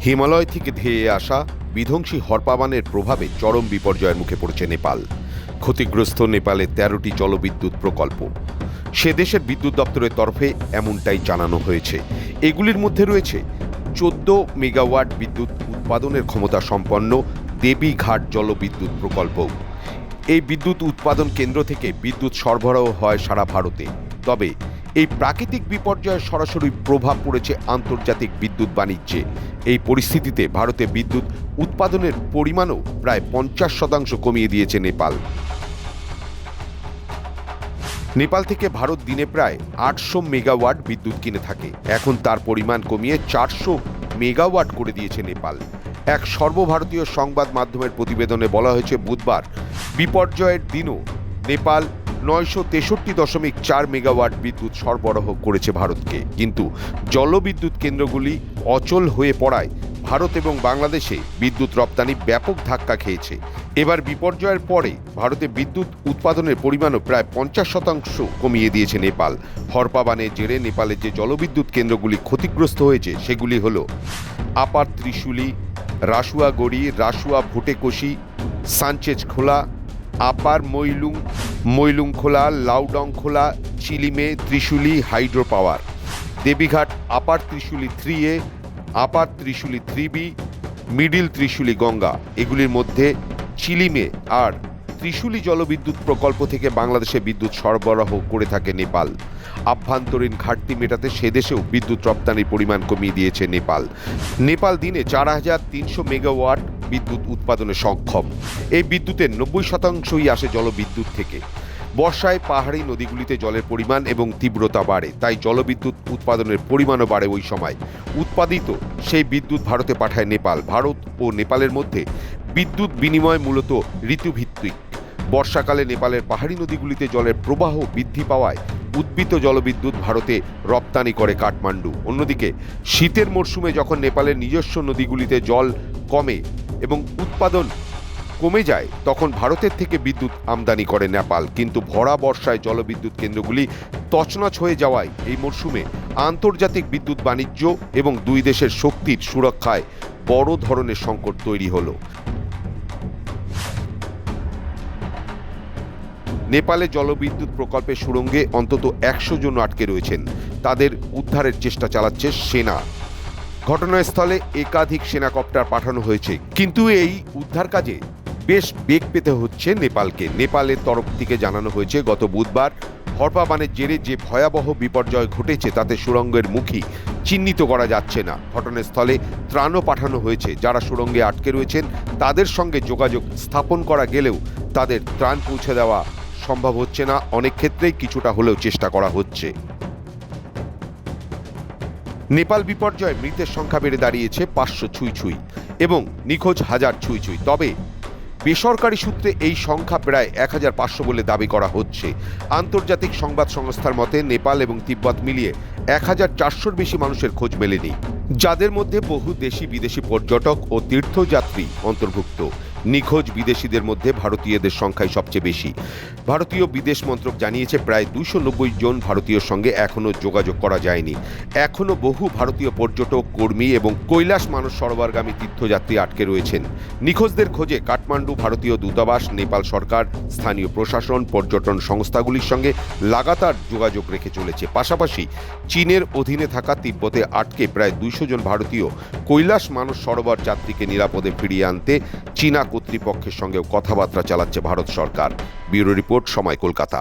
হিমালয় থেকে ধেয়ে আসা বিধ্বংসী হরপাবানের প্রভাবে চরম বিপর্যয়ের মুখে পড়েছে নেপাল। ক্ষতিগ্রস্ত নেপালের ১৩টি জলবিদ্যুৎ প্রকল্প। সে দেশের বিদ্যুৎ দপ্তরের তরফে এমনটাই জানানো হয়েছে। এগুলির মধ্যে রয়েছে ১৪ মেগাওয়াট বিদ্যুৎ উৎপাদনের ক্ষমতা সম্পন্ন দেবীঘাট জলবিদ্যুৎ প্রকল্প। এই বিদ্যুৎ উৎপাদন কেন্দ্র থেকে বিদ্যুৎ সরবরাহ হয় সারা ভারতে। তবে এই প্রাকৃতিক বিপর্যয়ের সরাসরি প্রভাব পড়েছে আন্তর্জাতিক বিদ্যুৎ বাণিজ্যে। এই পরিস্থিতিতে ভারতে বিদ্যুৎ উৎপাদনের পরিমাণও প্রায় ৫০% কমিয়ে দিয়েছে নেপাল। নেপাল থেকে ভারত দিনে প্রায় ৮০০ মেগাওয়াট বিদ্যুৎ কিনে থাকে। এখন তার পরিমাণ কমিয়ে ৪০০ মেগাওয়াট করে দিয়েছে নেপাল। এক সর্বভারতীয় সংবাদ মাধ্যমের প্রতিবেদনে বলা হয়েছে, বুধবার বিপর্যয়ের দিনও নেপাল ৯৬৩.৪ মেগাওয়াট বিদ্যুৎ সরবরাহ করেছে ভারতকে। কিন্তু জলবিদ্যুৎ কেন্দ্রগুলি অচল হয়ে পড়ায় ভারত এবং বাংলাদেশে বিদ্যুৎ রপ্তানি ব্যাপক ধাক্কা খেয়েছে। এবার বিপর্যয়ের পরে ভারতে বিদ্যুৎ উৎপাদনের পরিমাণও প্রায় ৫০% কমিয়ে দিয়েছে নেপাল। হরপাবানের জেরে নেপালের যে জলবিদ্যুৎ কেন্দ্রগুলি ক্ষতিগ্রস্ত হয়েছে সেগুলি হল আপার ত্রিশুলি, রাসুয়াগড়ি, রাসুয়া ভোটেকোশি, সানচেজ খোলা, আপার মৈলুং খোলা, লাউডং খোলা, চিলিমে ত্রিশুলি হাইড্রো পাওয়ার, দেবীঘাট আপার ত্রিশুলি 3A, আপার ত্রিশুলি 3B, মিডিল ত্রিশুলি গঙ্গা। এগুলির মধ্যে চিলিমে আর ত্রিশুলি জলবিদ্যুৎ প্রকল্প থেকে বাংলাদেশে বিদ্যুৎ সরবরাহ করে থাকে নেপাল। আভ্যন্তরীণ ঘাটতি মেটাতে সে দেশেও বিদ্যুৎ রপ্তানির পরিমাণ কমিয়ে দিয়েছে নেপাল। নেপাল দিনে ৪৩০০ মেগাওয়াট বিদ্যুৎ উৎপাদনে সক্ষম। এই বিদ্যুতের ৯০%ই আসে জলবিদ্যুৎ থেকে। বর্ষায় পাহাড়ি নদীগুলিতে জলের পরিমাণ এবং তীব্রতা বাড়ে, তাই জলবিদ্যুৎ উৎপাদনের পরিমাণও বাড়ে। ওই সময় উৎপাদিত সেই বিদ্যুৎ ভারতে পাঠায় নেপাল। ভারত ও নেপালের মধ্যে বিদ্যুৎ বিনিময় মূলত ঋতুভিত্তিক। বর্ষাকালে নেপালের পাহাড়ি নদীগুলিতে জলের প্রবাহ বৃদ্ধি পাওয়ায় উদ্বৃত্ত জলবিদ্যুৎ ভারতে রপ্তানি করে কাঠমান্ডু। অন্যদিকে শীতের মরশুমে যখন নেপালের নিজস্ব নদীগুলিতে জল কমে এবং উৎপাদন কমে যায়, তখন ভারতের থেকে বিদ্যুৎ আমদানি করে নেপাল। কিন্তু ভরা বর্ষায় জলবিদ্যুৎ কেন্দ্রগুলি তছনছ হয়ে যাওয়ায় এই মরশুমে আন্তর্জাতিক বিদ্যুৎ বাণিজ্য এবং দুই দেশের শক্তির সুরক্ষায় বড় ধরনের সংকট তৈরি হলো। নেপালে জলবিদ্যুৎ প্রকল্পের সুড়ঙ্গে অন্তত ১০০ জন আটকে রয়েছেন। তাদের উদ্ধারের চেষ্টা চালাচ্ছে সেনা। ঘটনাস্থলে একাধিক সেনাকপ্টার পাঠানো হয়েছে, কিন্তু এই উদ্ধার কাজে বেশ বেগ পেতে হচ্ছে নেপালকে। নেপালের তরফ থেকে জানানো হয়েছে, গত বুধবার হরপাবানের জেরে যে ভয়াবহ বিপর্যয় ঘটেছে তাতে সুড়ঙ্গের মুখী চিহ্নিত করা যাচ্ছে না। ঘটনাস্থলে ত্রাণও পাঠানো হয়েছে। যারা সুড়ঙ্গে আটকে রয়েছেন তাদের সঙ্গে যোগাযোগ স্থাপন করা গেলেও তাদের ত্রাণ পৌঁছে দেওয়া সম্ভব হচ্ছে না। অনেক ক্ষেত্রেই কিছুটা হলেও চেষ্টা করা হচ্ছে। নেপাল বিপর্যয়ে মৃতের সংখ্যা বেড়ে দাঁড়িয়েছে ৫০০ ছুঁই এবং নিখোঁজ ১০০০ ছুঁই। তবে বেসরকারি সূত্রে এই সংখ্যা প্রায় ১৫০০ বলে দাবি করা হচ্ছে। আন্তর্জাতিক সংবাদ সংস্থার মতে নেপাল এবং তিব্বত মিলিয়ে ১৪০০-র বেশি মানুষের খোঁজ মেলেনি, যাদের মধ্যে বহু দেশি বিদেশি পর্যটক ও তীর্থযাত্রী অন্তর্ভুক্ত। নিখোঁজ বিদেশিদের মধ্যে ভারতীয়দের সংখ্যাই সবচেয়ে বেশি। ভারতীয় বিদেশ মন্ত্রক জানিয়েছে প্রায় ২৯০ জন ভারতীয়র সঙ্গে এখনও যোগাযোগ করা যায়নি। এখনও বহু ভারতীয় পর্যটক, কর্মী এবং কৈলাস মানস সরোবরগামী তীর্থযাত্রী আটকে রয়েছেন। নিখোঁজদের খোঁজে কাঠমান্ডু ভারতীয় দূতাবাস, নেপাল সরকার, স্থানীয় প্রশাসন, পর্যটন সংস্থাগুলির সঙ্গে লাগাতার যোগাযোগ রেখে চলেছে। পাশাপাশি চীনের অধীনে থাকা তিব্বতে আটকে প্রায় ২০০ জন ভারতীয় কৈলাস মানস সরোবর যাত্রীকে নিরাপদে ফিরিয়ে আনতে চীনা কর্তৃপক্ষের সঙ্গেও কথাবার্তা চালাচ্ছে ভারত সরকার। ব্যুরো রিপোর্ট, সময়, কলকাতা।